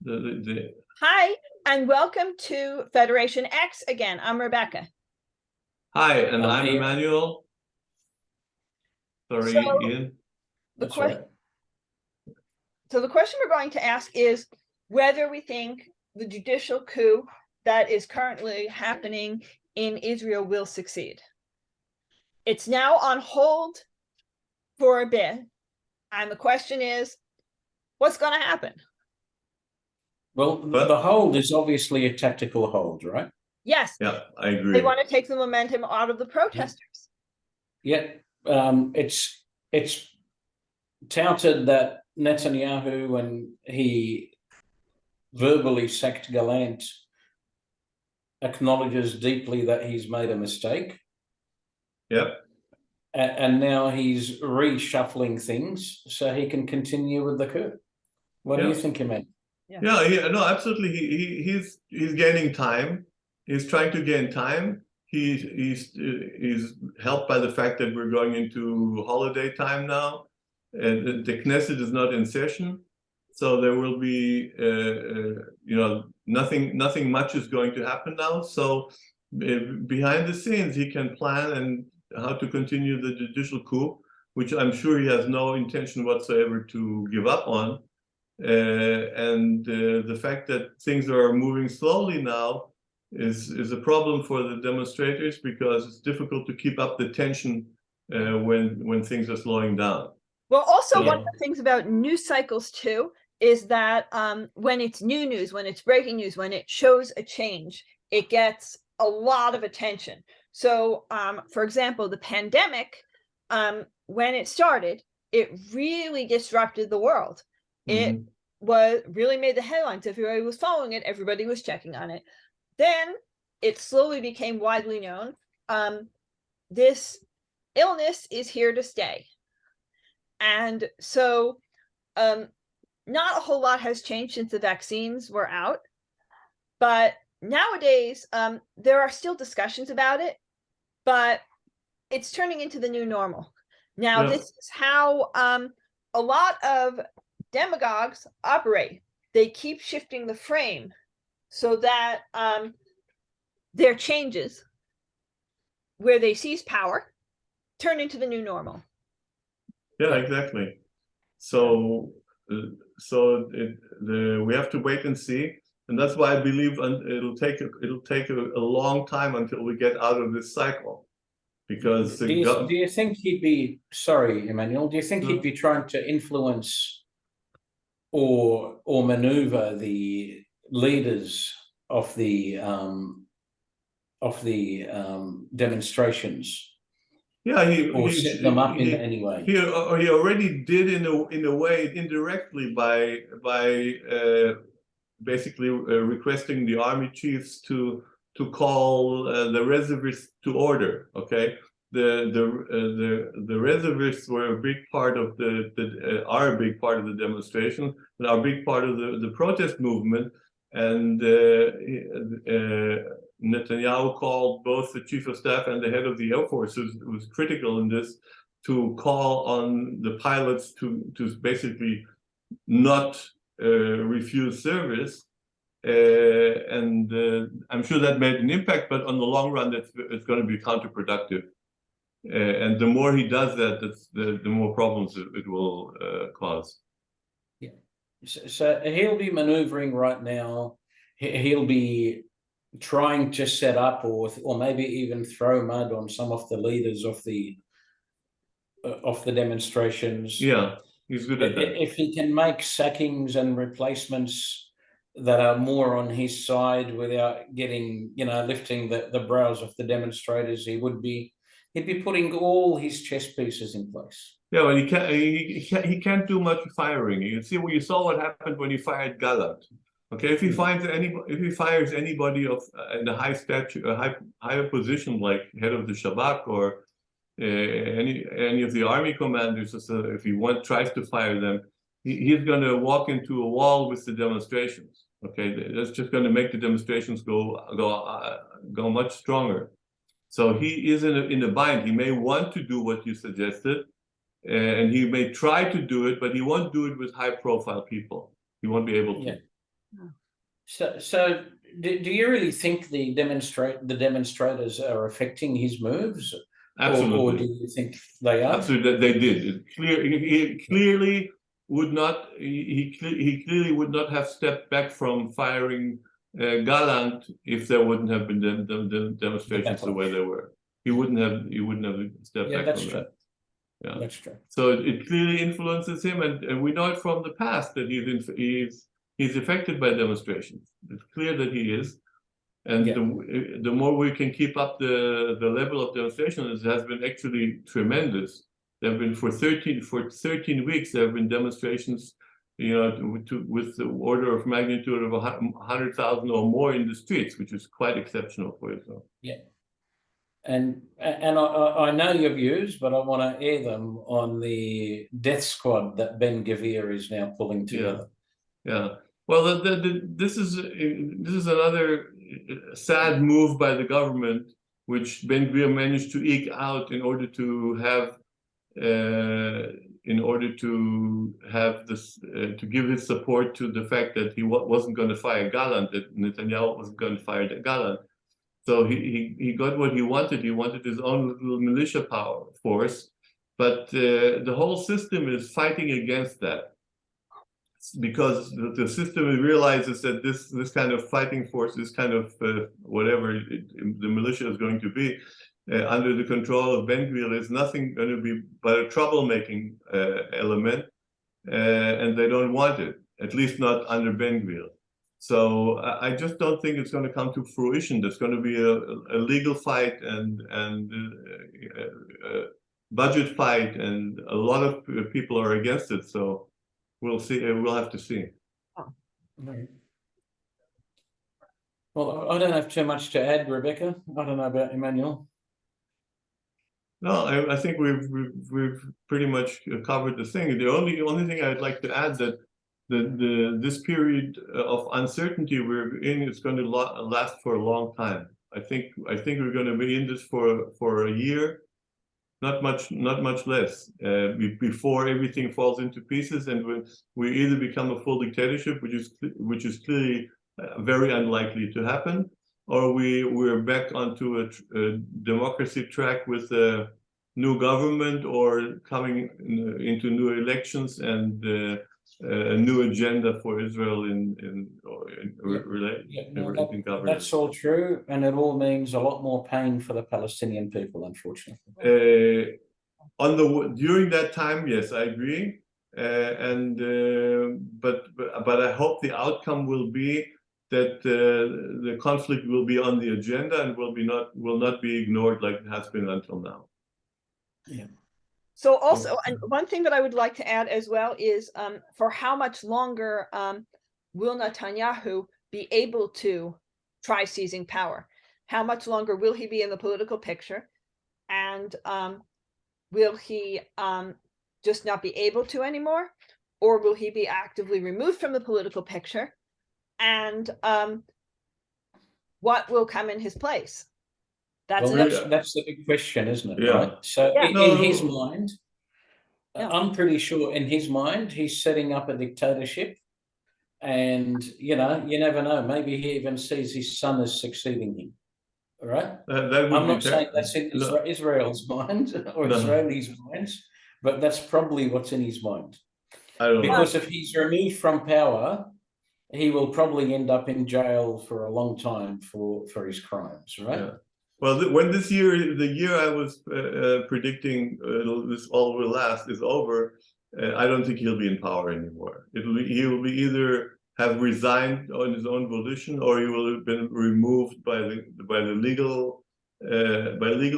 Hi, and welcome to FederationX again. I'm Rebecca. Hi, and I'm Emmanuel. Sorry, Ian. That's right. So the question we're going to ask is whether we think the judicial coup that is currently happening in Israel will succeed. It's now on hold for a bit, and the question is, what's going to happen? Well, the hold is obviously a tactical hold, right? Yes. Yeah, I agree. They want to take the momentum out of the protesters. Yeah, it's touted that Netanyahu, when he verbally sacked Gallant, acknowledges deeply that he's made a mistake. Yep. And now he's reshuffling things so he can continue with the coup. What do you think, Emmanuel? Yeah, no, absolutely. He's gaining time. He's trying to gain time. He's helped by the fact that we're going into holiday time now, and the Knesset is not in session, so there will be nothing much is going to happen now. So behind the scenes, he can plan and how to continue the judicial coup, which I'm sure he has no intention whatsoever to give up on. The fact that things are moving slowly now is a problem for the demonstrators, because it's difficult to keep up the tension when things are slowing down. Well, also one of the things about news cycles too is that when it's new news, when it's breaking news, when it shows a change, it gets a lot of attention. So, for example, the pandemic, when it started, it really disrupted the world. It really made the headlines. Everybody was following it. Everybody was checking on it. Then it slowly became widely known. This illness is here to stay. And so not a whole lot has changed since the vaccines were out. But nowadays, there are still discussions about it, but it's turning into the new normal. Now, this is how a lot of demagogues operate. They keep shifting the frame so that their changes where they seize power turn into the new normal. Yeah, exactly. So we have to wait and see, and that's why I believe it'll take a long time until we get out of this cycle. Because do you think he'd be, sorry, Emmanuel, do you think he'd be trying to influence or maneuver the leaders of the demonstrations? Yeah, or set them up in any way. He already did in a way indirectly by basically requesting the army chiefs to call the reservists to order. Okay, the reservists were a big part of are a big part of the demonstration and are a big part of the protest movement. And Netanyahu called both the chief of staff and the head of the Air Force, who was critical in this, to call on the pilots to basically not refuse service. And I'm sure that made an impact, but on the long run, it's going to be counterproductive. And the more he does that, the more problems it will cause. Yeah. So he'll be maneuvering right now. He'll be trying to set up or maybe even throw mud on some of the leaders of the demonstrations. Yeah, he's good at that. If he can make sackings and replacements that are more on his side without getting, lifting the brows of the demonstrators, he'd be putting all his chess pieces in place. Yeah, well, he can't do much firing. You saw what happened when he fired Gallant. Okay, if he fires anybody in a high stature, a higher position like head of the Shabak or any of the army commanders, if he tries to fire them, he's going to walk into a wall with the demonstrations. Okay, that's just going to make the demonstrations go much stronger. So he is in a bind. He may want to do what you suggested, and he may try to do it, but he won't do it with high-profile people. He won't be able to. Yeah. So do you really think the demonstrators are affecting his moves? Absolutely. Or do you think they are? Absolutely, they did. He clearly would not. He clearly would not have stepped back from firing Gallant if there wouldn't have been the demonstrations the way they were. He wouldn't have stepped back that's from true. that. Yeah, that's true. So it clearly influences him, and we know it from the past that he's affected by demonstrations. It's clear that he is. And the more we can keep up the level of demonstrations, it has been actually tremendous. There have been for 13 weeks, there have been demonstrations, with the order of magnitude of 100,000 or more in the streets, which is quite exceptional for Israel. Yeah. And I know your views, but I want to air them on the death squad that Ben Gvir is now pulling together. Yeah. Well, this is another sad move by the government, which Ben Gvir managed to eke out in order to have this to give his support to the fact that he wasn't going to fire Gallant, that Netanyahu wasn't going to fire Gallant. So he got what he wanted. He wanted his own little militia force, but the whole system is fighting against that, because the system realizes that this kind of fighting force, this kind of whatever the militia is going to be under the control of Ben Gvir, is nothing going to be but a troublemaking element, and they don't want it, at least not under Ben Gvir. So I just don't think it's going to come to fruition. There's going to be a legal fight and budget fight, and a lot of people are against it. So we'll see. We'll have to see. Well, I don't have too much to add, Rebecca. I don't know about Emmanuel. No, I think we've pretty much covered the thing. The only thing I'd like to add that this period of uncertainty we're in is going to last for a long time. I think we're going to be in this for a year, not much less, before everything falls into pieces, and we either become a full dictatorship, which is clearly very unlikely to happen, or we're back onto a democracy track with a new government, or coming into new elections and a new agenda for Israel in governance. That's all true, and it all means a lot more pain for the Palestinian people, unfortunately. During that time, yes, I agree, but I hope the outcome will be that the conflict will be on the agenda and will not be ignored like it has been until now. Yeah. So also, and one thing that I would like to add as well is, for how much longer will Netanyahu be able to try seizing power? How much longer will he be in the political picture? And will he just not be able to anymore? Or will he be actively removed from the political picture? And what will come in his place? That's the big question, isn't it? Yeah. Right. So in his mind, I'm pretty sure in his mind he's setting up a dictatorship, and you never know. Maybe he even sees his son as succeeding him. All right. I'm not saying that's in Israel's mind or Israelis' minds, but that's probably what's in his mind. Because if he's removed from power, he will probably end up in jail for a long time for his crimes, right? Yeah. Well, when the year I was predicting this all will last is over, I don't think he'll be in power anymore. He will be either have resigned on his own volition, or he will have been removed by legal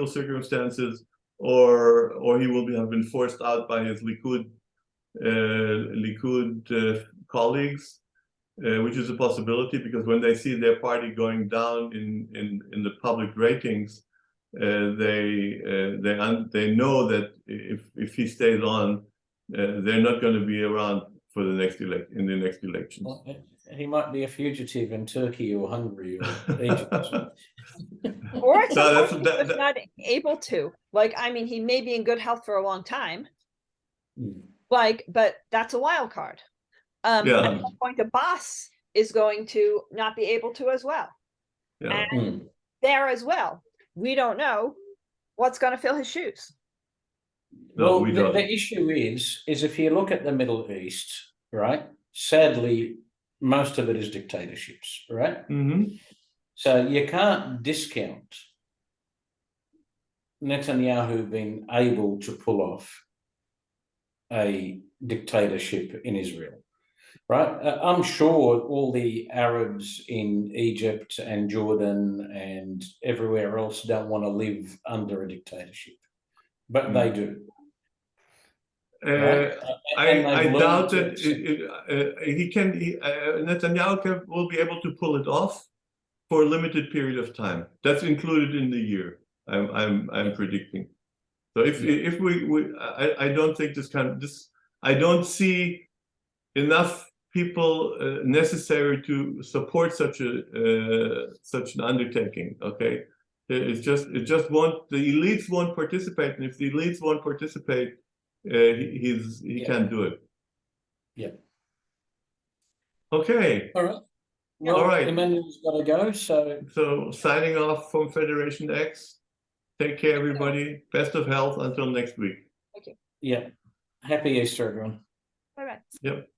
circumstances, or he will have been forced out by his Likud colleagues. Which is a possibility, because when they see their party going down in the public ratings, they know that if he stays on, they're not going to be around for the next elections. Well, he might be a fugitive in Turkey or Hungary or Egypt. Or he's not able to. He may be in good health for a long time. But that's a wild card. At some point, Abbas is going to not be able to as well. Yeah. And there as well, we don't know what's going to fill his shoes. No, Well, we don't. the issue is if you look at the Middle East, right? Sadly, most of it is dictatorships, right? So you can't discount Netanyahu being able to pull off a dictatorship in Israel, right? I'm sure all the Arabs in Egypt and Jordan and everywhere else don't want to live under a dictatorship, but they do. Right? I doubt that Netanyahu will be able to pull it off for a limited period of time. That's included in the year. I'm predicting. So if I don't think I don't see enough people necessary to support such an undertaking. Okay, it just won't. The elites won't participate, and if the elites won't participate, he can't do it. Yeah. Okay. All right. Well, all right. Emmanuel's got to go. So signing off from FederationX. Take care, everybody. Best of health until next week. Thank you. Yeah. Happy Easter, everyone. All right. Yep.